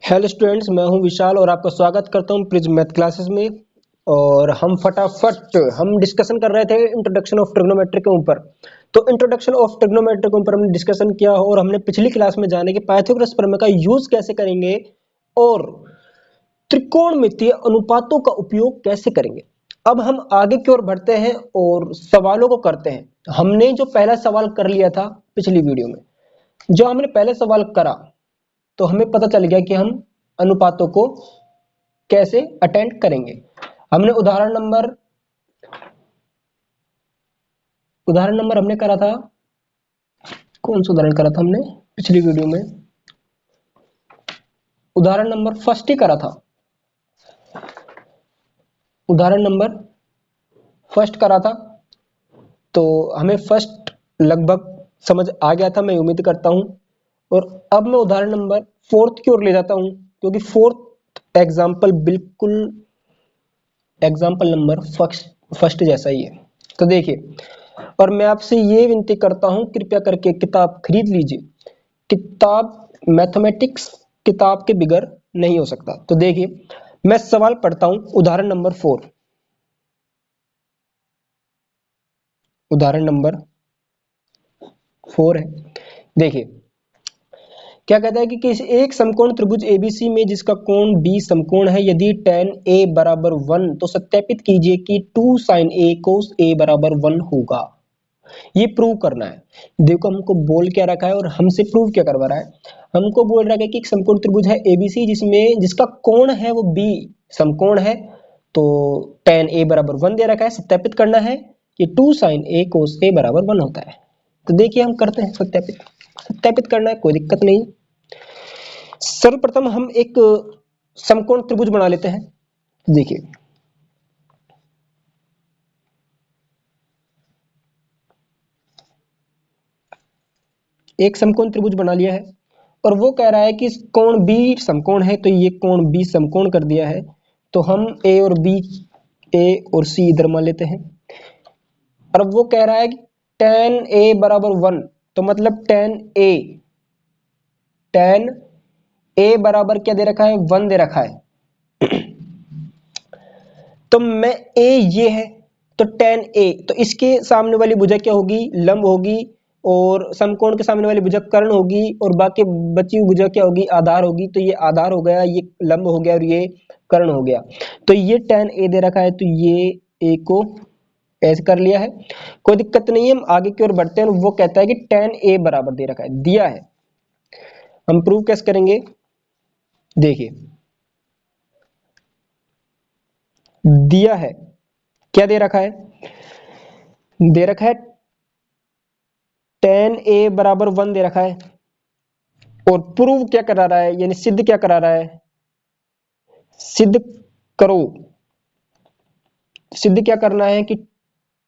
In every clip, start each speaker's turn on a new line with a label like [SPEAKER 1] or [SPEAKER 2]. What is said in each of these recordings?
[SPEAKER 1] Hello students, मैं हूं विशाल और आपका स्वागत करता हूं प्रिज्म मैथ क्लासेस में। और हम फटाफट डिस्कशन कर रहे थे इंट्रोडक्शन ऑफ ट्रिग्नोमेट्री के ऊपर। तो इंट्रोडक्शन ऑफ ट्रिग्नोमेट्री के ऊपर हमने डिस्कशन किया और हमने पिछली क्लास में जाने के पाइथागोरस प्रमेय का यूज कैसे करेंगे और त्रिकोणमितीय अनुपातों का उपयोग कैसे करेंगे। अब हम आगे की ओर बढ़ते हैं और सवालों को करते हैं। हमने जो पहला सवाल कर लिया था पिछली वीडियो में, जो हमने पहले सवाल करा तो हमें पता चल गया कि हम अनुपातों को कैसे अटेंड करेंगे। हमने उदाहरण नंबर हमने करा था, कौन सा उदाहरण करा था हमने पिछली वीडियो में? उदाहरण नंबर फर्स्ट ही करा था। उदाहरण नंबर फर्स्ट करा था तो हमें फर्स्ट लगभग समझ आ गया था, मैं उम्मीद करता हूं। और अब मैं उदाहरण नंबर फोर्थ की ओर ले जाता हूं क्योंकि फोर्थ एग्जाम्पल बिल्कुल एग्जाम्पल नंबर फर्स्ट जैसा ही है। तो देखिए, और मैं आपसे ये विनती करता हूं, कृपया करके किताब खरीद लीजिए। किताब मैथमेटिक्स किताब के बिगर नहीं हो सकता। तो देखिए, मैं सवाल पढ़ता हूं। उदाहरण नंबर 4, उदाहरण नंबर 4 है। देखिए क्या कहता है कि किसी एक समकोण त्रिभुज एबीसी में जिसका कोण बी समकोण है, यदि tan a बराबर 1 तो सत्यापित कीजिए कि 2 sin a cos a बराबर 1 होगा। ये प्रूव करना है। देखो हमको बोल क्या रखा है और हमसे प्रूव क्या करवा रहा है। हमको बोल रहा है कि एक समकोण त्रिभुज है एबीसी जिसमें जिसका कोण है वो बी समकोण है। तो tan a बराबर 1 दे रखा है, सत्यापित करना है कि 2 sin a cos a बराबर 1 होता है। तो देखिए हम करते हैं सत्यापित करना है, कोई दिक्कत नहीं। सर्वप्रथम हम एक समकोण त्रिभुज बना लेते हैं। देखिए एक समकोण त्रिभुज बना लिया है और वो कह रहा है कि कोण बी समकोण है, तो ये कोण बी समकोण कर दिया है। तो हम ए और सी इधर मान लेते हैं। और वो कह रहा है कि tan a बराबर 1, तो मतलब tan a बराबर क्या दे रखा है, 1 दे रखा है। तो मैं a ये है, तो tan a, तो इसके सामने वाली भुजा क्या होगी, लंब होगी। और समकोण के सामने वाली भुजा कर्ण होगी और बाकी बची हुई भुजा क्या होगी, आधार होगी। तो ये आधार हो गया, ये लंब हो गया और ये कर्ण हो गया। तो ये tan a दे रखा है, तो ये a को ऐसे कर लिया है, कोई दिक्कत नहीं है। हम आगे की ओर बढ़ते हैं। वो कहता है कि tan a बराबर दे रखा है, दिया है। हम प्रूव कैसे करेंगे, देखिए दिया है, क्या दे रखा है, दे रखा है tan a बराबर 1 दे रखा है। और प्रूव क्या करा रहा है, यानी सिद्ध क्या करा रहा है, सिद्ध करो। सिद्ध क्या करना है कि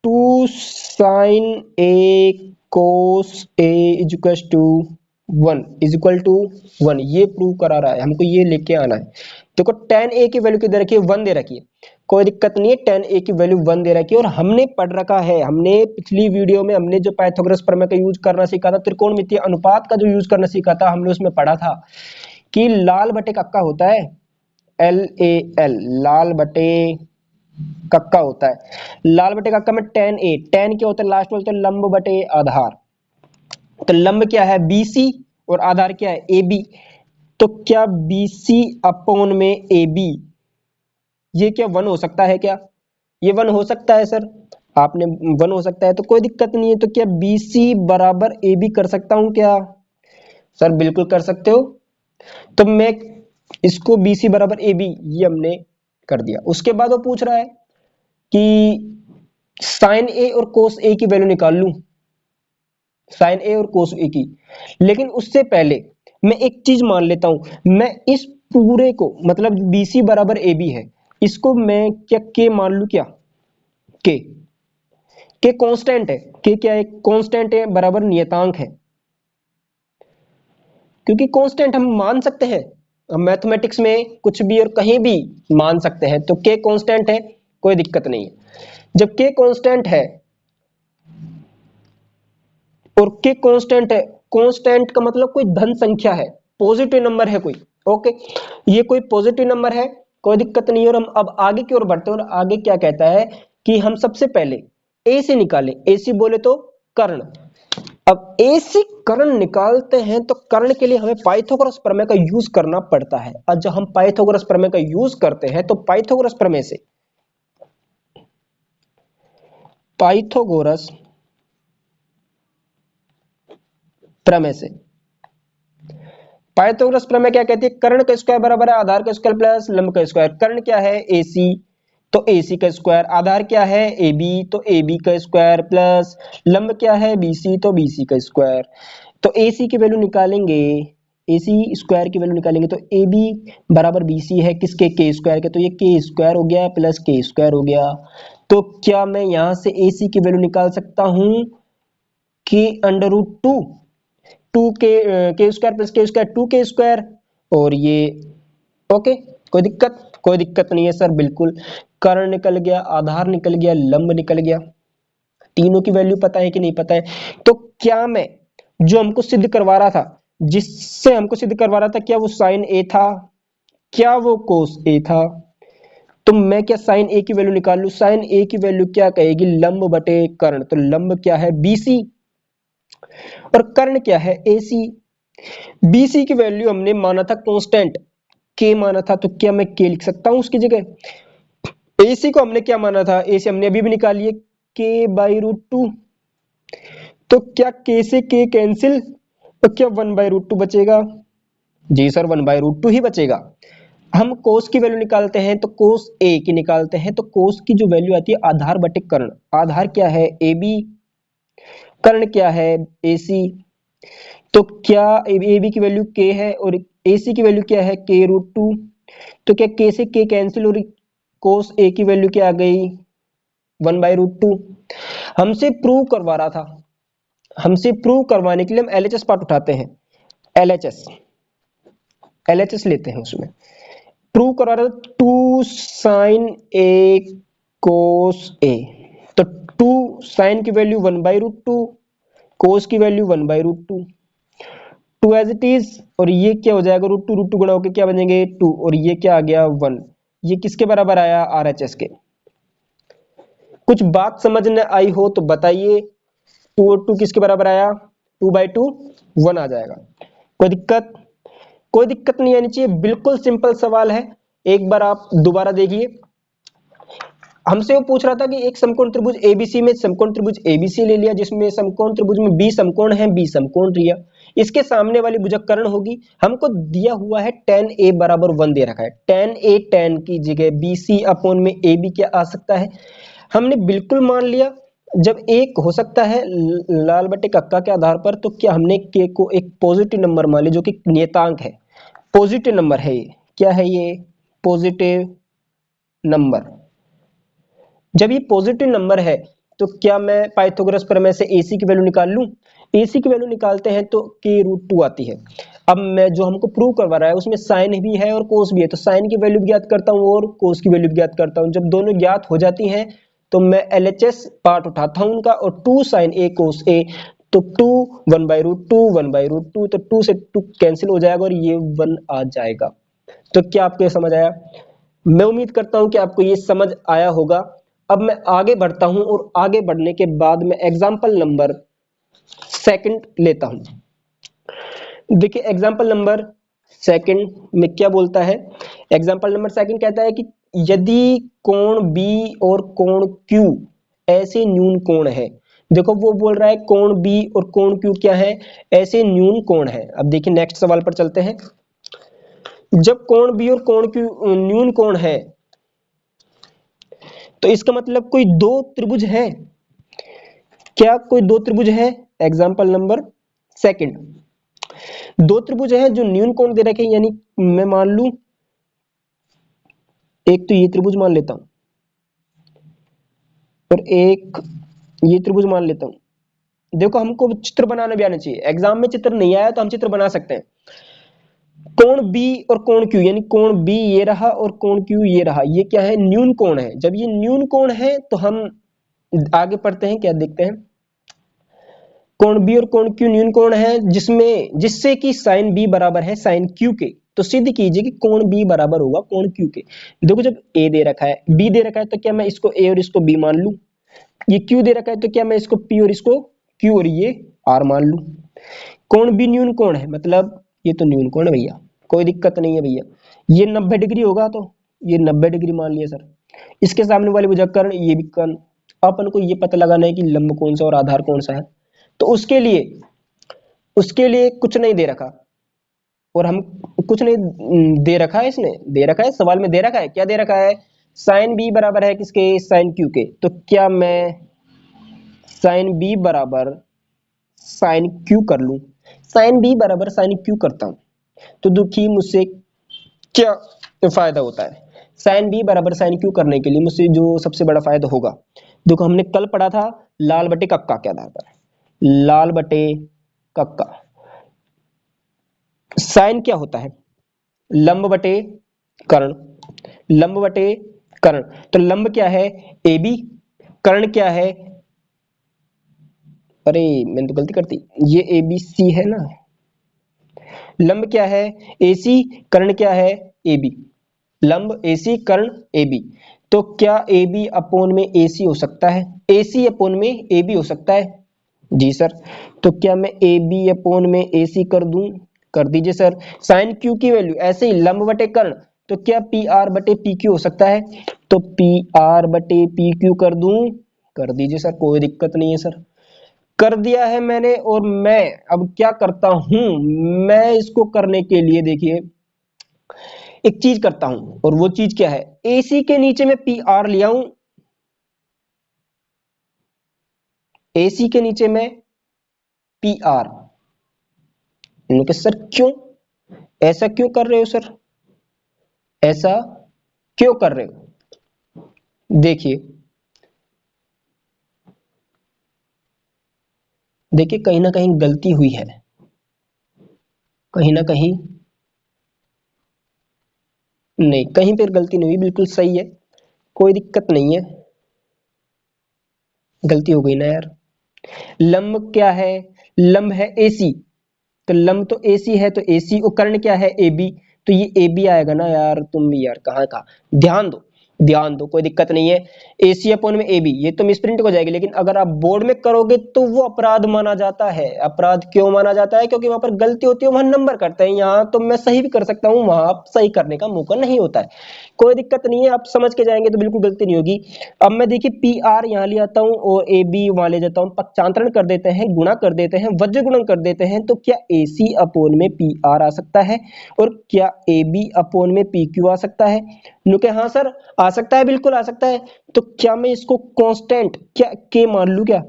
[SPEAKER 1] 2 sin a cos a is equal to 1, ये प्रूव करा रहा है, हमको ये लेके आना है। देखो tan a की वैल्यू किधर रखी है, 1 दे रखी है, कोई दिक्कत नहीं है। tan a की वैल्यू 1 दे रखी है और हमने पढ़ रखा है, हमने पिछली वीडियो में हमने जो पाइथागोरस प्रमेय का यूज करना सीखा था, त्रिकोणमितीय अनुपात का जो यूज करना सीखा था, हमने उसमें पढ़ा था कि लाल बटे कक्का होता है, LAL, लाल बटे कक्का होता है। लाल बटे कक्का में tan a, tan क्या होता है, लास्ट में होता है लंब बटे आधार। तो लंब क्या है, BC, और आधार क्या है, AB। तो क्या BC अपॉन में AB ये क्या 1 हो सकता है, क्या ये 1 हो सकता है सर? आपने 1 हो सकता है तो कोई दिक्कत नहीं है। तो क्या BC बराबर AB कर सकता हूं क्या? सर बिल्कुल कर सकते हो। तो मैं इसको BC बराबर AB ये हमने कर दिया। उसके बाद वो पूछ रहा है कि साइन ए और कोस ए की वैल्यू निकाल लूं, साइन ए और कोस ए की। लेकिन उससे पहले मैं एक चीज मान लेता हूं, मैं इस पूरे को मतलब BC बराबर AB है, इसको मैं क्या के मान लूं, क्या के कांस्टेंट है, के क्या है, कांस्टेंट है, बराबर नियतांक है। क्योंकि कांस्टेंट हम मान सकते हैं, हम मैथमेटिक्स में कुछ भी और कहीं भी मान सकते हैं। तो के कांस्टेंट है, कोई दिक्कत नहीं है। जब के कांस्टेंट है और के कांस्टेंट है, कांस्टेंट का मतलब कोई धन संख्या है, पॉजिटिव नंबर है कोई, ओके, ये कोई पॉजिटिव नंबर है, कोई दिक्कत नहीं है। और हम अब आगे की ओर बढ़ते हैं और आगे क्या कहता है कि हम सबसे पहले ए से निकालें। ए सी बोले तो कर्ण। अब ए से कर्ण निकालते हैं तो कर्ण के लिए हमें पाइथागोरस प्रमेय का यूज करना पड़ता है। और जब हम पाइथागोरस प्रमेय का यूज करते हैं तो पाइथागोरस प्रमेय से पाइथागोरस प्रमेय से पाइथागोरस प्रमेय क्या कहती है, कर्ण का स्क्वायर बराबर है आधार का स्क्वायर प्लस लंब का स्क्वायर। कर्ण क्या है AC, तो AC का स्क्वायर। आधार क्या है AB, तो AB का स्क्वायर प्लस लंब क्या है BC, तो BC का स्क्वायर। तो AC की वैल्यू निकालेंगे, AC स्क्वायर की वैल्यू निकालेंगे तो AB बराबर BC है किसके, K स्क्वायर के। तो ये K स्क्वायर हो गया प्लस K स्क्वायर हो गया। तो क्या मैं यहां से AC की वैल्यू निकाल सकता हूं कि √2, 2k स्क्वायर प्लस के स्क्वायर 2k स्क्वायर। और ये ओके, कोई दिक्कत नहीं है सर, बिल्कुल। कर्ण निकल गया, आधार निकल गया, लंब निकल गया। तीनों की वैल्यू पता है कि नहीं पता है। तो क्या मैं जो हमको सिद्ध करवा रहा था, जिससे हमको सिद्ध करवा रहा था, क्या वो साइन ए था, क्या वो कोस ए था। तो मैं क्या साइन ए की वैल्यू निकाल लूं। साइन ए की वैल्यू क्या कहेगी, लंब बटे कर्ण। तो लंब क्या है BC और कर्ण क्या है AC। BC की वैल्यू हमने माना था कांस्टेंट K माना था, तो क्या मैं K लिख सकता हूं उसकी जगह। AC को हमने क्या माना था, AC हमने अभी भी निकाली है K/√2। तो क्या K से K कैंसिल, तो क्या 1/√2 बचेगा। जी सर, 1/√2 ही बचेगा। हम कोस की वैल्यू निकालते हैं तो कोस A की निकालते हैं, तो कोस की जो वैल्यू आती है आधार बटे कर्ण। आधार क्या है AB, कर्ण क्या है AC। तो क्या AB की वैल्यू K है और AC की वैल्यू क्या है K√2। तो क्या K से K कैंसिल और कोस A की वैल्यू क्या आ गई 1/√2। हमसे प्रूव करवा रहा था, हमसे प्रूव करवाने के लिए हम LHS पार्ट उठाते हैं। LHS लेते हैं, उसमें प्रूव करा रहा था 2 sin A cos A। तो 2 sin की वैल्यू 1/√2, cos की वैल्यू 1/√2, 2 एज इट इज। और ये क्या हो जाएगा, √2 गुणा होकर क्या बनेंगे 2, और ये क्या आ गया 1। ये किसके बराबर आया, RHS के। कुछ बात समझ में आई हो तो बताइए। 2 और 2 किसके बराबर आया, 2/2 1 आ जाएगा। कोई दिक्कत, कोई दिक्कत नहीं आनी चाहिए, बिल्कुल सिंपल सवाल है। एक बार आप दोबारा देखिए। हमसे वो पूछ रहा था कि एक समकोण त्रिभुज ABC में समकोण त्रिभुज ABC ले लिया, जिसमें समकोण त्रिभुज में B समकोण है, B समकोण लिया। इसके सामने वाली भुजक कर्ण होगी। हमको दिया हुआ है tan A बराबर 1 दे रखा है। tan A tan की जगह BC अपॉन में AB क्या आ सकता है, हमने बिल्कुल मान लिया। जब एक हो सकता है लाल बटे कक्का के आधार पर, तो क्या हमने K को एक पॉजिटिव नंबर मान लिया, जो कि नियतांक है, पॉजिटिव नंबर है। ये क्या है, ये पॉजिटिव नंबर। जब ये पॉजिटिव नंबर है तो क्या मैं पाइथागोरस प्रमेय से AC की वैल्यू निकाल लूं। AC की वैल्यू निकालते हैं तो K√2 आती है। अब मैं जो हमको प्रूव करवा रहा है उसमें साइन भी है और कोस भी है, तो साइन की वैल्यू भी ज्ञात करता हूं और कोस की वैल्यू भी ज्ञात करता हूं। जब दोनों ज्ञात हो जाती हैं तो मैं LHS पार्ट उठाता हूं उनका, और 2 sin A cos A, तो 2 1/√2 तो 2 से 2 कैंसिल हो जाएगा और ये 1 आ जाएगा। तो क्या आपको ये समझ आया। मैं उम्मीद करता हूं कि आपको ये समझ आया होगा। अब मैं आगे बढ़ता हूं और आगे बढ़ने के बाद मैं एग्जाम्पल नंबर सेकंड लेता हूं। देखिए एग्जाम्पल नंबर सेकंड में क्या बोलता है। एग्जाम्पल नंबर सेकंड कहता है कि यदि कोण B और कोण Q ऐसे न्यून कोण है। देखो वो बोल रहा है कोण B और कोण Q क्या है, ऐसे न्यून कोण है। अब देखिए नेक्स्ट सवाल पर चलते हैं। जब कोण B और कोण Q न्यून कोण है तो इसका मतलब कोई दो त्रिभुज है। क्या कोई दो त्रिभुज है। एग्जाम्पल नंबर सेकंड, दो त्रिभुज है जो न्यून कोण दे रखे, यानी मैं मान लूं एक तो ये त्रिभुज मान लेता हूं और एक ये त्रिभुज मान लेता हूं। देखो हमको चित्र बनाना भी आना चाहिए, एग्जाम में चित्र नहीं आया तो हम चित्र बना सकते हैं। कोण B और कोण Q, यानी कोण B ये रहा और कोण Q ये रहा, ये क्या है, न्यून कोण है। जब ये न्यून कोण है तो हम आगे पढ़ते हैं, क्या देखते हैं। कोण B और कोण Q न्यून कोण है जिससे कि साइन B बराबर है साइन Q के। तो सिद्ध कीजिए कि कोण बी बराबर होगा कोण क्यू के। देखो जब ए दे रखा है, बी दे रखा है, तो क्या मैं इसको ए और इसको बी मान लूं? ये क्यू दे रखा है तो क्या मैं इसको पी और इसको क्यू और ये आर मान लूं? कोण बी न्यून कोण है, मतलब ये तो न्यून कोण है भैया, कोई दिक्कत नहीं है भैया। ये 90 डिग्री होगा तो ये 90 डिग्री मान लिया सर। इसके सामने वाले भुजकर्ण ये भी कर्ण। अपन को ये पता लगाना है कि लंब कौन सा और आधार कौन सा है। तो उसके लिए कुछ नहीं दे रखा, और हम कुछ नहीं दे रखा है, इसमें दे रखा है, सवाल में दे रखा है, क्या दे रखा है? साइन बी बराबर है किसके? साइन क्यू के। तो क्या मैं साइन बी बराबर साइन क्यू कर लूं? साइन बी बराबर साइन क्यू करता हूं तो दुखी मुझसे क्या फायदा होता है? साइन बी बराबर साइन क्यू करने के लिए मुझसे जो सबसे बड़ा फायदा होगा, देखो हमने कल पढ़ा था लाल बटे कक्का के आधार पर, लाल बटे कक्का। साइन क्या होता है? लंब बटे कर्ण, लंब बटे कर्ण। तो लंब क्या है? A B. कर्ण क्या है? अरे मैंने तो गलती कर दी, ये ए बी सी है ना। लंब क्या है? ए सी। कर्ण क्या है? A B. लंब A C, Karna A B. तो क्या ए बी अपोन में ए सी हो सकता है? ए सी अपोन में ए बी हो सकता है? जी सर। तो क्या मैं ए बी अपोन में ए सी कर दूं? कर दीजिए सर। साइन क्यू की वैल्यू ऐसे ही लंब बटे कर्ण, तो क्या पी आर बटे पी क्यू हो सकता है? तो पी आर बटे पी क्यू कर दूं? कर दीजिए सर, कोई दिक्कत नहीं है सर। कर दिया है मैंने, और मैं अब क्या करता हूं, मैं इसको करने के लिए देखिए एक चीज करता हूं, और वो चीज क्या है? एसी के नीचे मैं पी आर ले आऊं, एसी के नीचे मैं पी आर। सर क्यों ऐसा क्यों कर रहे हो सर? ऐसा क्यों कर रहे हो? देखिए देखिए कहीं ना कहीं गलती हुई है, कहीं ना कहीं नहीं, कहीं पर गलती नहीं हुई, बिल्कुल सही है, कोई दिक्कत नहीं है। गलती हो गई ना यार। लंब क्या है? लंब है एसी, तो लंब तो एसी है, तो एसी। और कर्ण क्या है? एबी। तो ये एबी आएगा ना यार, तुम भी यार कहाँ का ध्यान दो, ध्यान दो, कोई दिक्कत नहीं है। एसी अपोन में एबी, ये तो मिसप्रिंट हो जाएगी, लेकिन अगर आप बोर्ड में करोगे तो वो अपराध माना जाता है। अपराध क्यों माना जाता है? क्योंकि वहां पर गलती होती है, वहां नंबर करते हैं। यहाँ तो मैं सही भी कर सकता हूँ, वहां आप सही करने का मौका नहीं होता है। कोई दिक्कत नहीं है, आप समझ के जाएंगे तो बिल्कुल गलती नहीं होगी। अब मैं देखिए पी आर यहाँ ले आता हूँ और ए बी वहां ले जाता हूँ, पक्षांतरण कर देते हैं, गुणा कर देते हैं, वज्र गुणन कर देते हैं। तो क्या ए सी अपोन में पी आर आ सकता है? और क्या ए बी अपोन में पी क्यू आ सकता है? नुके हाँ सर आ सकता है, बिल्कुल आ सकता है। तो क्या मैं इसको कांस्टेंट क्या के मान लूं क्या?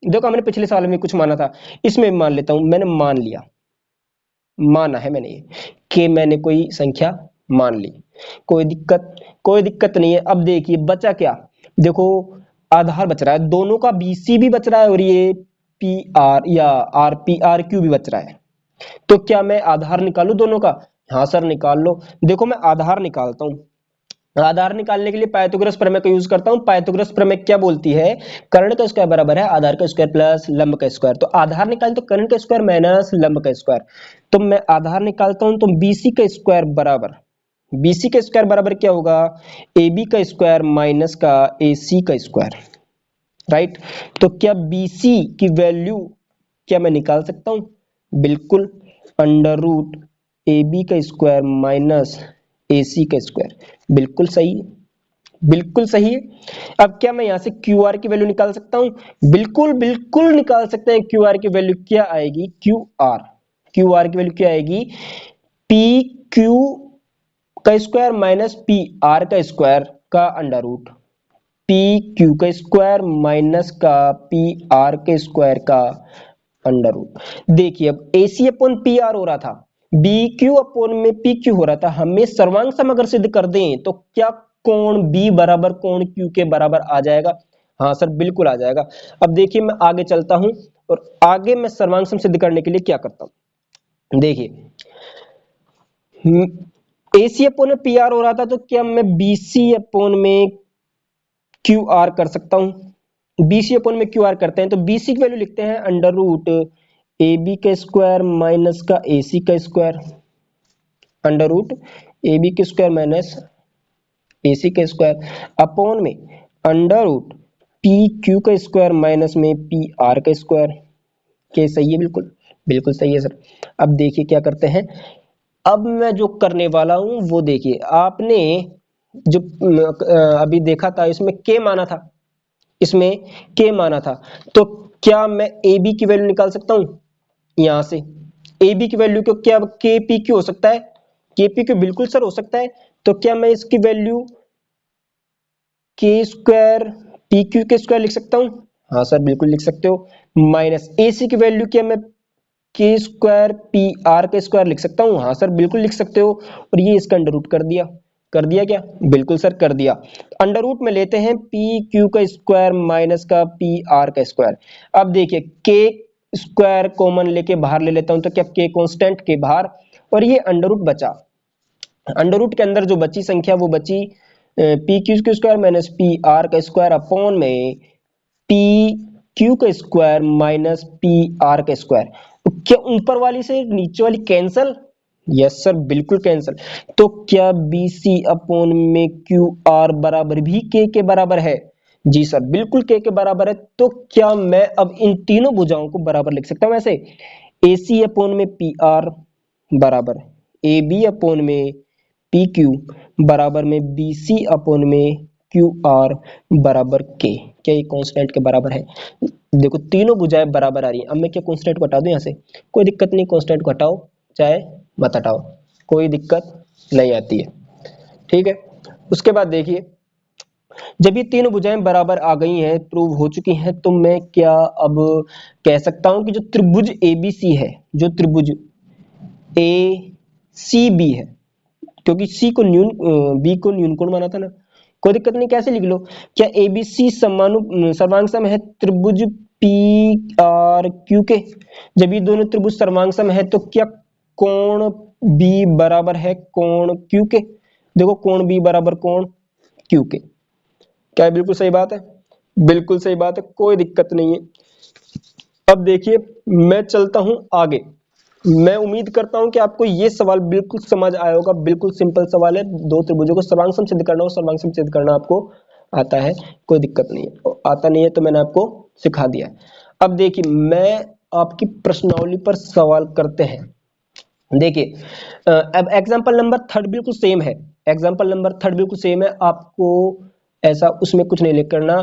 [SPEAKER 1] देखो हमने पिछले साल में कुछ माना था, इसमें मान लेता हूं, मैंने मान लिया, माना है मैंने ये कि मैंने कोई संख्या मान ली। कोई दिक्कत नहीं है। अब देखिए बचा क्या? देखो आधार बच रहा है, दोनों का बीसी भी बच रहा है, और ये पी आर या आर पी आर क्यू भी बच रहा है। तो क्या मैं आधार निकालूं दोनों का? हाँ सर निकाल लो। देखो मैं आधार निकालता हूं, आधार निकालने के लिए पाइथागोरस प्रमेय का यूज करता हूं। पाइथागोरस प्रमेय क्या बोलती है? कर्ण का स्क्वायर बराबर है आधार का स्क्वायर प्लस लंब का स्क्वायर। तो आधार निकाल तो कर्ण का स्क्वायर माइनस लंब का स्क्वायर। तो मैं आधार निकालता हूं, तो बीसी का स्क्वायर बराबर, बीसी का स्क्वायर बराबर क्या होगा? ए बी का स्क्वायर माइनस का ए सी का स्क्वायर, राइट। तो क्या बीसी की वैल्यू क्या मैं निकाल सकता हूं? बिल्कुल, अंडर रूट ए बी का स्क्वायर माइनस ए सी का स्क्वायर। बिल्कुल सही है, बिल्कुल सही है। अब क्या मैं यहां से क्यू आर की वैल्यू निकाल सकता हूं? बिल्कुल बिल्कुल निकाल सकते हैं। क्यू आर की वैल्यू क्या आएगी? क्यू आर की वैल्यू क्या आएगी? पी क्यू का स्क्वायर माइनस पी आर का स्क्वायर का अंडर रूट, पी क्यू का स्क्वायर माइनस का पी आर के स्क्वायर का अंडर रूट। देखिए अब ए सी अपॉन पी आर हो रहा था, बी क्यू अपॉन में पी क्यू हो रहा था, हमें सर्वांग सम अगर सिद्ध कर दें तो क्या कोण बी बराबर कोण क्यू के बराबर आ जाएगा? हाँ सर बिल्कुल आ जाएगा। अब देखिए मैं आगे चलता हूं, और आगे मैं सर्वांग सम सिद्ध करने के लिए क्या करता हूं, देखिए ए सी अपोन में पी आर हो रहा था, तो क्या मैं बी सी अपोन में क्यू आर कर सकता हूं? बीसी अपोन में क्यू आर करते हैं, तो बीसी की वैल्यू लिखते हैं अंडर रूट ए बी का स्क्वायर माइनस का ए सी का square, under root A B के स्क्वायर माइनस ए सी के स्क्वायर अपॉन में अंडर रूट पी क्यू का स्क्वायर माइनस में पी आर का स्क्वायर। क्या सही है? बिल्कुल बिल्कुल सही है सर। अब देखिए क्या करते हैं, अब मैं जो करने वाला हूं वो देखिए, आपने जो अभी देखा था इसमें के माना था, इसमें के माना था, तो क्या मैं ए बी की वैल्यू निकाल सकता हूं यहां से? ए बी की वैल्यू को क्या के पी क्यू हो सकता है? के पी क्यू बिल्कुल सर हो सकता है। तो क्या मैं इसकी वैल्यू के स्क्वायर पी क्यू के स्क्वायर लिख सकता हूं? हाँ सर बिल्कुल लिख सकते हो। माइनस ए सी की वैल्यू क्या मैं के स्क्वायर पी आर के स्क्वायर लिख सकता हूं? हाँ सर बिल्कुल लिख सकते हो। और ये इसका अंडर रूट कर दिया क्या? बिल्कुल सर कर दिया। अंडर रूट में लेते हैं पी क्यू का स्क्वायर माइनस का पी आर का स्क्वायर। अब देखिए के स्क्वायर कॉमन लेके बाहर ले लेता हूं, तो क्या के कांस्टेंट के बाहर, और ये अंडर रूट बचा। अंडर रूट के अंदर जो बची संख्या वो बची पी क्यू के स्क्वायर माइनस पी आर का स्क्वायर अपॉन में पी क्यू का स्क्वायर माइनस पी आर का स्क्वायर। तो क्या ऊपर वाली से नीचे वाली कैंसल? यस सर बिल्कुल कैंसल। तो क्या बी सी अपॉन में क्यू आर बराबर भी के बराबर है? जी सर बिल्कुल के बराबर है। तो क्या मैं अब इन तीनों भुजाओं को बराबर लिख सकता हूं ऐसे, ए सी अपॉन में पी आर बराबर ए बी अपॉन में पी क्यू बराबर में बी सी अपॉन में क्यू आर बराबर के। क्या ये कांस्टेंट के बराबर है? देखो तीनों भुजाएं बराबर आ रही हैं। अब मैं क्या कांस्टेंट को हटा दूं यहाँ से? कोई दिक्कत नहीं, कांस्टेंट को हटाओ चाहे मत हटाओ, कोई दिक्कत नहीं आती है। ठीक है, उसके बाद देखिए जब ये तीनों भुजाएं बराबर आ गई हैं, प्रूव हो चुकी हैं, तो मैं क्या अब कह सकता हूं कि जो त्रिभुज एबीसी है, जो त्रिभुज ए सी बी है, क्योंकि सी को न्यून बी को न्यून कोण माना था ना, कोई दिक्कत नहीं, कैसे लिख लो। क्या एबीसी सर्वांग सम है त्रिभुज पी आर क्यू के? जब ये दोनों त्रिभुज सर्वांग सम है तो क्या कोण बी बराबर है कोण क्यू के? देखो कोण बी बराबर कोण क्यू के। क्या बिल्कुल सही बात है? बिल्कुल सही बात है, कोई दिक्कत नहीं है। अब देखिए मैं चलता हूं आगे। मैं उम्मीद करता हूं कि आपको ये सवाल बिल्कुल समझ आया होगा। बिल्कुल सिंपल सवाल है, दो त्रिभुजों को सर्वांग सिद्ध करना और सर्वांग सिद्ध करना आपको आता है, कोई दिक्कत नहीं है। आता नहीं है तो मैंने आपको सिखा दिया है। अब देखिए मैं आपकी प्रश्नावली पर सवाल करते हैं। देखिए अब एग्जाम्पल नंबर थर्ड बिल्कुल सेम है, एग्जाम्पल नंबर थर्ड बिल्कुल सेम है। आपको ऐसा उसमें कुछ नहीं लिख करना,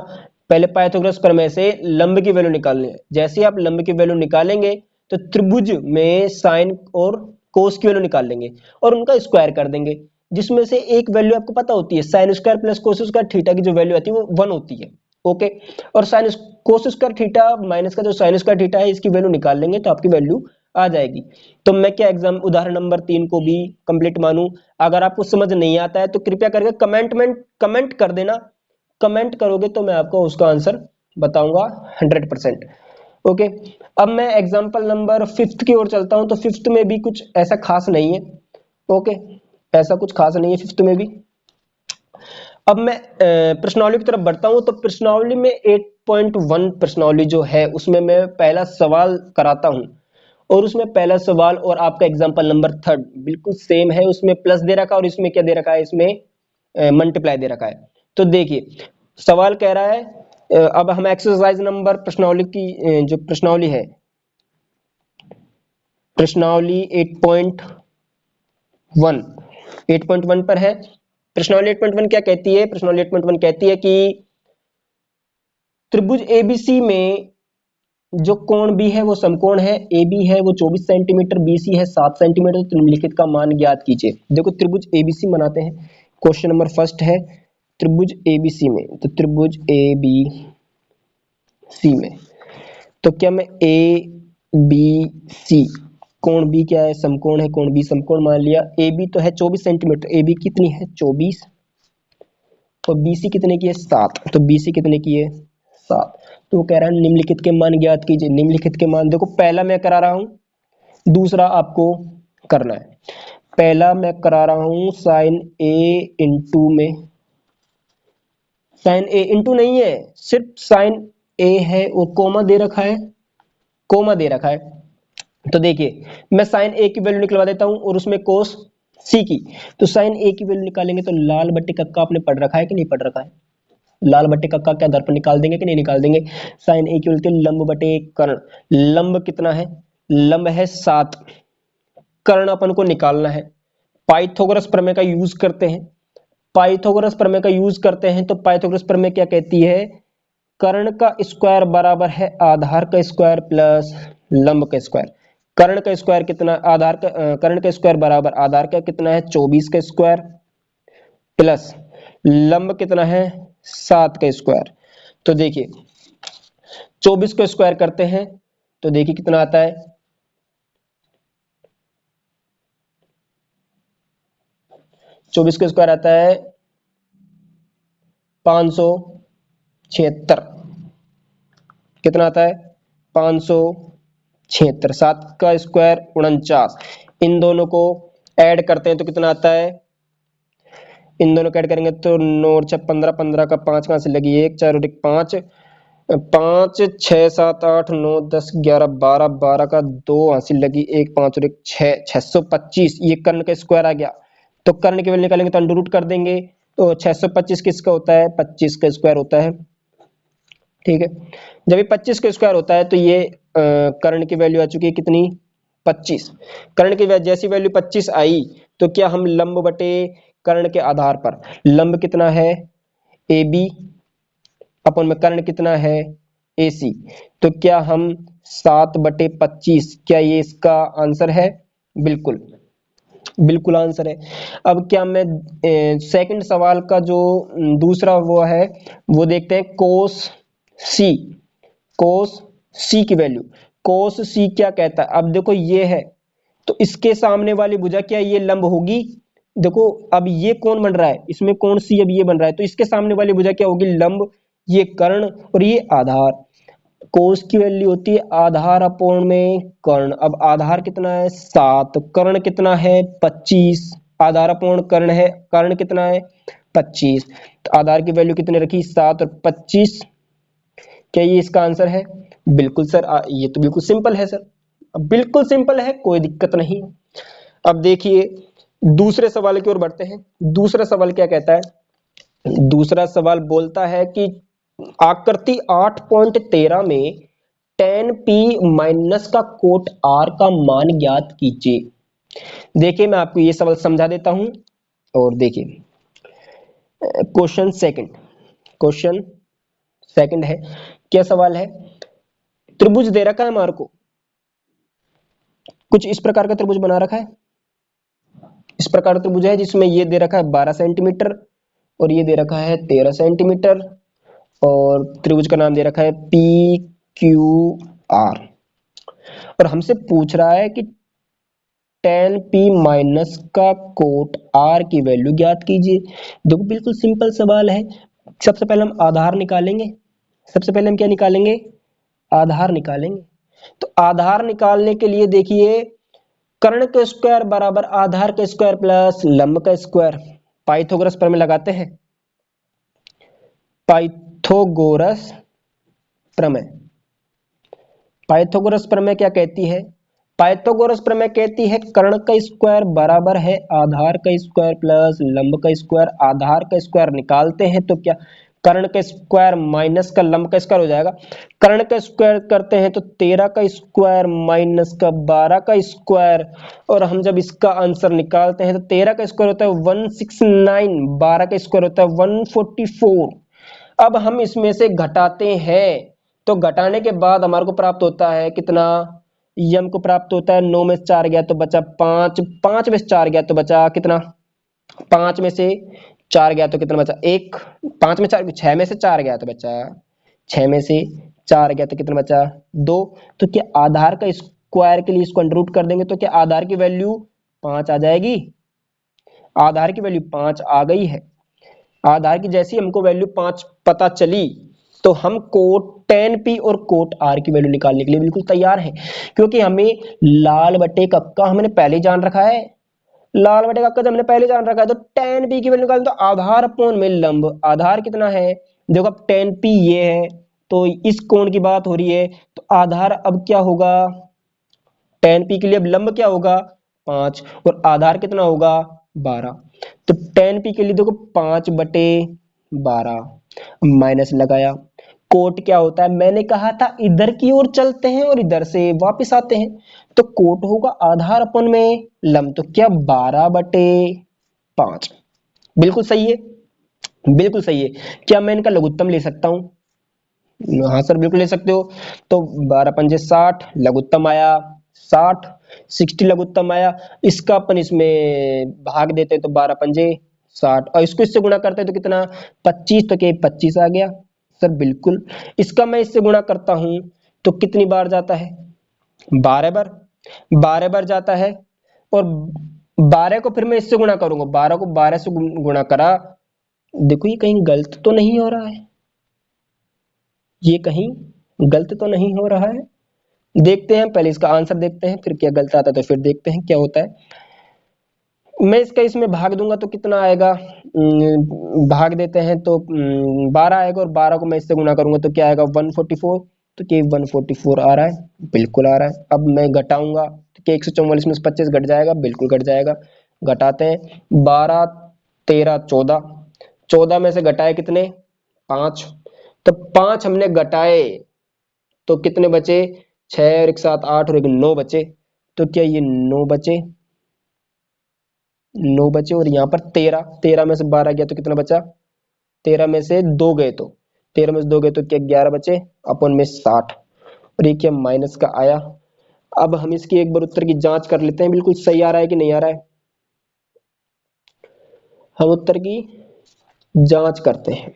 [SPEAKER 1] पहले पाइथागोरस प्रमेय से लंब की वैल्यू निकालनी है। जैसे ही आप लंब की वैल्यू निकालेंगे तो त्रिभुज में साइन और कोस की वैल्यू निकाल लेंगे और उनका स्क्वायर कर देंगे, जिसमें से एक वैल्यू आपको पता होती है sine square plus cos square theta की जो वैल्यू आती है वो 1 होती है। ओके, और sine cos square theta minus का जो साइन स्क्वायर थीटा है इसकी वैल्यू निकाल लेंगे तो आपकी वैल्यू आ जाएगी। तो मैं क्या एग्जाम उदाहरण नंबर 3 को भी कंप्लीट मानूं? अगर आपको समझ नहीं आता है तो कृपया करके कमेंट कर देना। कमेंट करोगे तो मैं आपको उसका आंसर बताऊंगा 100%। ओके, अब मैं एग्जांपल नंबर 5 की ओर चलता हूं। तो 5 में भी कुछ ऐसा खास नहीं है। ओके, ऐसा कुछ खास नहीं है 5 में भी। अब मैं प्रश्नावली की तरफ बढ़ता हूं। तो प्रश्नावली में 8.1 प्रश्नावली जो है उसमें मैं पहला सवाल कराता हूं, और उसमें पहला सवाल और आपका एग्जांपल नंबर थर्ड बिल्कुल सेम है। उसमें प्लस दे रखा है और इसमें क्या दे रखा है, इसमें मल्टीप्लाई दे रखा है। तो देखिए सवाल कह रहा है अब हम एक्सरसाइज नंबर प्रश्नावली की जो प्रश्नावली है, प्रश्नावली 8.1 पर है। प्रश्नावली 8.1 क्या कहती है? प्रश्नावली 8.1 कहती है कि त्रिभुज एबीसी में जो कोण बी है वो समकोण है। ए बी है वो 24 सेंटीमीटर, बी सी है 7 सेंटीमीटर। तो निम्नलिखित का मान ज्ञात कीजिए। देखो त्रिभुज एबीसी बनाते हैं। क्वेश्चन नंबर फर्स्ट है त्रिभुज एबीसी में, तो त्रिभुज ए बी सी में तो क्या मैं ए बी सी, कोण बी क्या है? समकोण है, कोण बी समकोण मान लिया। ए बी तो है 24 सेंटीमीटर, ए बी कितनी है? 24। और बी सी कितने की है? 7। तो बी सी कितने की है? 7। तो वो कह रहा है निम्नलिखित के मान ज्ञात कीजिए। निम्नलिखित के मान देखो, पहला मैं करा रहा हूं, दूसरा आपको करना है। पहला मैं करा रहा हूं साइन ए इंटू में, साइन ए इंटू नहीं है, सिर्फ साइन ए है और कोमा दे रखा है, कोमा दे रखा है। तो देखिए मैं साइन ए की वैल्यू निकलवा देता हूं और उसमें कोस सी की। तो साइन ए की वैल्यू निकालेंगे तो लाल बट्टे कक्का आपने पढ़ रखा है कि नहीं पढ़ रखा है? लाल बट्टे कक्का क्या दर्पण निकाल देंगे कि नहीं निकाल देंगे? साइन ए की वैल्यू लंब बटे कर्ण। लंब कितना है? लंब है 7, कर्ण अपन को निकालना है। पाइथागोरस प्रमेय का यूज करते हैं। पाइथागोरस प्रमेय का यूज करते हैं तो पाइथागोरस प्रमेय क्या कहती है? कर्ण का स्क्वायर बराबर है आधार का स्क्वायर प्लस लंब का स्क्वायर। कर्ण का स्क्वायर कितना? आधार का कर्ण का स्क्वायर बराबर आधार का कितना है? 24 का स्क्वायर प्लस लंब कितना है? 7 का स्क्वायर। तो देखिए 24 को स्क्वायर करते हैं तो देखिए कितना आता है? 24 का स्क्वायर आता है 576। कितना आता है? 576। 7 का स्क्वायर 49। इन दोनों को ऐड करते हैं तो कितना आता है? इन दोनों को ऐड करेंगे तो 9 और 6 15, 15 का 5 कहां से लगी? 1 4 और 1 5, 5 6 7 8 9 10 11 12, 12 का 2 हासिल लगी, 1 5 और 1 6, 625। ये कर्ण का स्क्वायर आ गया। तो कर्ण की वैल्यू निकालेंगे तो अंडर रूट कर देंगे। तो 625 किसका होता है? 25 का स्क्वायर होता है। ठीक है, जब ये 25 का स्क्वायर होता है तो ये कर्ण की वैल्यू आ चुकी है कितनी? 25। कर्ण की जैसी वैल्यू 25 आई तो क्या हम लंब बटे कर्ण के आधार पर, लंब कितना है? ए बी अपन में कर्ण कितना है? ए सी। तो क्या हम 7/25, क्या ये इसका आंसर है? बिल्कुल, बिल्कुल आंसर है। अब क्या मैं सेकंड सवाल का जो दूसरा वो है वो देखते हैं। कोस सी, कोस सी की वैल्यू, कोस सी क्या कहता है? अब देखो ये है तो इसके सामने वाली भुजा क्या ये लंब होगी? देखो अब ये कौन बन रहा है? इसमें कौन सी अब ये बन रहा है तो इसके सामने वाली भुजा क्या होगी? लंब। ये कर्ण और ये आधार। कोस की वैल्यू होती है आधार अपॉन में कर्ण। अब आधार कितना है? 7, कर्ण कितना है? 25। आधार अपॉन कर्ण है, कर्ण कितना है? 25। तो आधार की वैल्यू कितने रखी? 7 और 25। क्या ये इसका आंसर है? बिल्कुल सर, ये तो बिल्कुल सिंपल है सर, बिल्कुल सिंपल है, कोई दिक्कत नहीं। अब देखिए दूसरे सवाल की ओर बढ़ते हैं। दूसरा सवाल क्या कहता है? दूसरा सवाल बोलता है कि आकृति 8.13 में tan p माइनस का कोट r का मान ज्ञात कीजिए। देखिए मैं आपको ये सवाल समझा देता हूं और देखिए क्वेश्चन सेकंड, क्वेश्चन सेकंड है। क्या सवाल है? त्रिभुज दे रखा है हमारे को, कुछ इस प्रकार का त्रिभुज बना रखा है। इस प्रकार त्रिभुज है जिसमें ये दे रखा है 12 सेंटीमीटर और ये दे रखा है 13 सेंटीमीटर और त्रिभुज का नाम दे रखा है पी क्यू आर। और हमसे पूछ रहा है कि tan p माइनस का कोट r की वैल्यू ज्ञात कीजिए। देखो बिल्कुल सिंपल सवाल है। सबसे पहले हम आधार निकालेंगे। सबसे पहले हम क्या निकालेंगे? आधार निकालेंगे। तो आधार निकालने के लिए देखिए कर्ण का स्क्वायर बराबर आधार का स्क्वायर प्लस लंब का स्क्वायर। पाइथागोरस प्रमेय लगाते हैं। पाइथागोरस प्रमेय, पाइथागोरस प्रमेय क्या कहती है? पाइथागोरस प्रमेय कहती है कर्ण का स्क्वायर बराबर है आधार का स्क्वायर प्लस लंब का स्क्वायर। आधार का स्क्वायर निकालते हैं तो क्या कर्ण का स्क्वायर माइनस का लंब का स्क्वायर हो जाएगा। कर्ण का स्क्वायर करते हैं तो 13 का स्क्वायर माइनस का 12 का स्क्वायर और हम जब इसका आंसर निकालते हैं तो 13 का स्क्वायर होता है 169, 12 का स्क्वायर होता है 144। अब हम इसमें से घटाते हैं तो घटाने के बाद हमारे को प्राप्त होता है कितना? यम को प्राप्त होता है 9 में से 4 गया तो बचा 5, 5 में से 4 गया तो बचा कितना? 5 में से 4 गया तो कितना बचा? 1। 5 में 4, 6 में से 4 गया तो बचा, 6 में से 4 गया तो कितना बचा? 2। तो क्या आधार का स्क्वायर के लिए इसको अंडर रूट कर देंगे तो क्या आधार की वैल्यू 5 आ जाएगी? आधार की वैल्यू 5 आ गई है। आधार की जैसी हमको वैल्यू 5 पता चली तो हम कोट tan p और कोट r की वैल्यू निकालने के लिए बिल्कुल तैयार हैं, क्योंकि हमें लाल बटे कक्का हमने पहले जान रखा है। लाल बटे कक्का जब हमने पहले जान रखा है तो tan p की वैल्यू निकालना तो आधार अपॉन में लंब। आधार कितना है? देखो अब tan p ये है तो इस कोण की बात हो रही है तो आधार अब क्या होगा? tan p के लिए अब लंब क्या होगा? 5 और आधार कितना होगा 12। तो tan p के लिए देखो 5/12 माइनस लगाया। कोट क्या होता है, मैंने कहा था इधर की ओर चलते हैं और इधर से वापस आते हैं, तो कोट होगा आधार अपन में लंब, तो क्या 12/5। बिल्कुल सही है, बिल्कुल सही है। क्या मैं इनका लघुत्तम ले सकता हूं? हाँ सर बिल्कुल ले सकते हो। तो 12×5 = 60, लघुत्तम आया 60, 60 लघुत्तम आया। इसका अपन इसमें भाग देते तो 12×5 = 60 और इसको इससे गुणा करते हैं तो कितना 25, तो क्या 25 आ गया सर बिल्कुल। इसका मैं इससे गुणा करता हूं तो कितनी बार जाता है 12 बार, 12 बार जाता है। और 12 को फिर मैं इससे गुणा करूंगा, 12 को 12 से गुणा करा। देखो ये कहीं गलत तो नहीं हो रहा है, ये कहीं गलत तो नहीं हो रहा है। देखते हैं, पहले इसका आंसर देखते हैं, फिर क्या गलत आता है तो फिर देखते हैं क्या होता है। मैं इसका इसमें भाग दूंगा तो कितना आएगा, भाग देते हैं तो 12 आएगा और 12 को मैं इससे गुणा करूंगा तो क्या आएगा 144। तो क्या 144 आ रहा है, बिल्कुल आ रहा है। अब मैं घटाऊंगा तो क्या 144 में से 25 घट जाएगा, बिल्कुल घट जाएगा। घटाते हैं 12 13 14, 14 में से घटाए कितने 5, तो 5 हमने घटाए तो कितने बचे 6 और एक 7 8 और एक 9 बचे। तो क्या ये 9 बचे, 9 बचे और यहाँ पर 13, 13 में से 12 गया तो कितना बचा, 13 में से 2 गए तो 13 में से 2 गए तो क्या 11 बचे अपन में 60 और ये क्या माइनस का आया। अब हम इसकी एक बार उत्तर की जांच कर लेते हैं, बिल्कुल सही आ रहा है कि नहीं आ रहा है। हम उत्तर की जांच करते हैं।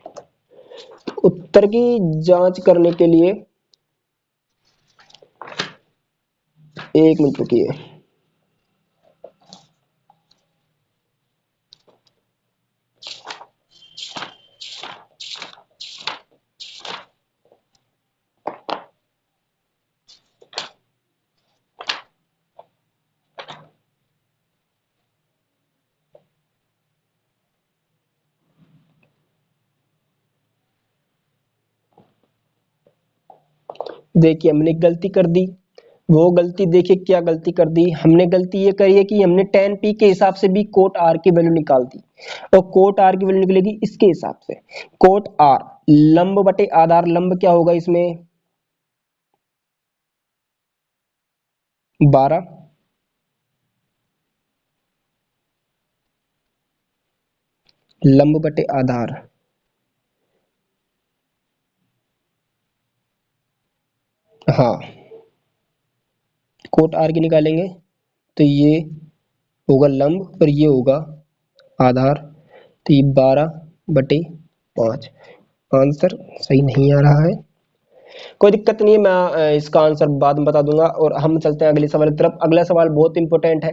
[SPEAKER 1] उत्तर की जांच करने के लिए 1 मिनट रुकिए। देखिए हमने गलती कर दी, वो गलती देखिए क्या गलती कर दी हमने। गलती ये करी है कि हमने tan p के हिसाब से भी कोट r की वैल्यू निकाल दी और कोट r की वैल्यू निकलेगी इसके हिसाब से। कोट r लंब बटे आधार, लंब क्या होगा इसमें 12, लंब बटे आधार, हाँ कोट r की निकालेंगे तो ये होगा लंब और ये होगा आधार, तो ये 12/5। आंसर सही नहीं आ रहा है, कोई दिक्कत नहीं है, मैं इसका आंसर बाद में बता दूंगा। और हम चलते हैं अगले सवाल की तरफ। अगला सवाल बहुत इंपॉर्टेंट है,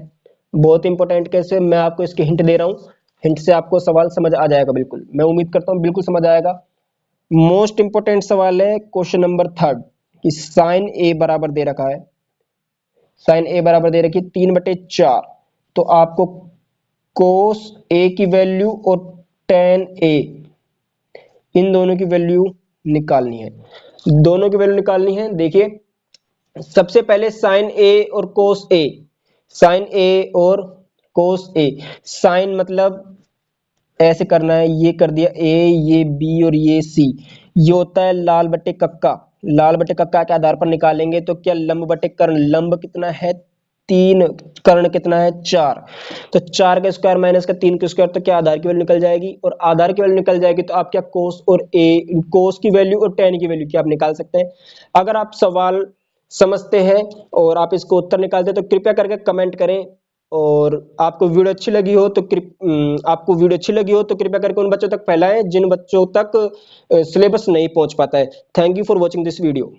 [SPEAKER 1] बहुत इंपॉर्टेंट। कैसे, मैं आपको इसके हिंट दे रहा हूँ, हिंट से आपको सवाल समझ आ जाएगा, बिल्कुल मैं उम्मीद करता हूँ बिल्कुल समझ आएगा। मोस्ट इंपॉर्टेंट सवाल है क्वेश्चन नंबर 3 कि साइन ए बराबर दे रखा है, साइन ए बराबर दे रखी है 3/4, तो आपको कोस ए की वैल्यू और टेन ए, इन दोनों की वैल्यू निकालनी है, दोनों की वैल्यू निकालनी है। देखिए सबसे पहले साइन ए और कोस ए, साइन ए और कोस ए। साइन मतलब ऐसे करना है, ये कर दिया ए, ये बी और ये सी, ये होता है लाल बटे कक्का, लाल बटे कक्का के आधार पर निकालेंगे तो क्या लंब बटे कर्ण, लंब कितना है 3, कर्ण कितना है 4, तो 4 का स्क्वायर माइनस का 3 का स्क्वायर, तो क्या आधार की वैल्यू निकल जाएगी, और आधार की वैल्यू निकल जाएगी तो आप क्या कोस और ए, कोस की वैल्यू और टेन की वैल्यू क्या आप निकाल सकते हैं। अगर आप सवाल समझते हैं और आप इसको उत्तर निकालते हैं तो कृपया करके कमेंट करें। और आपको वीडियो अच्छी लगी हो तो आपको वीडियो अच्छी लगी हो तो कृपया करके उन बच्चों तक फैलाएं जिन बच्चों तक सिलेबस नहीं पहुंच पाता है। Thank you for watching this video.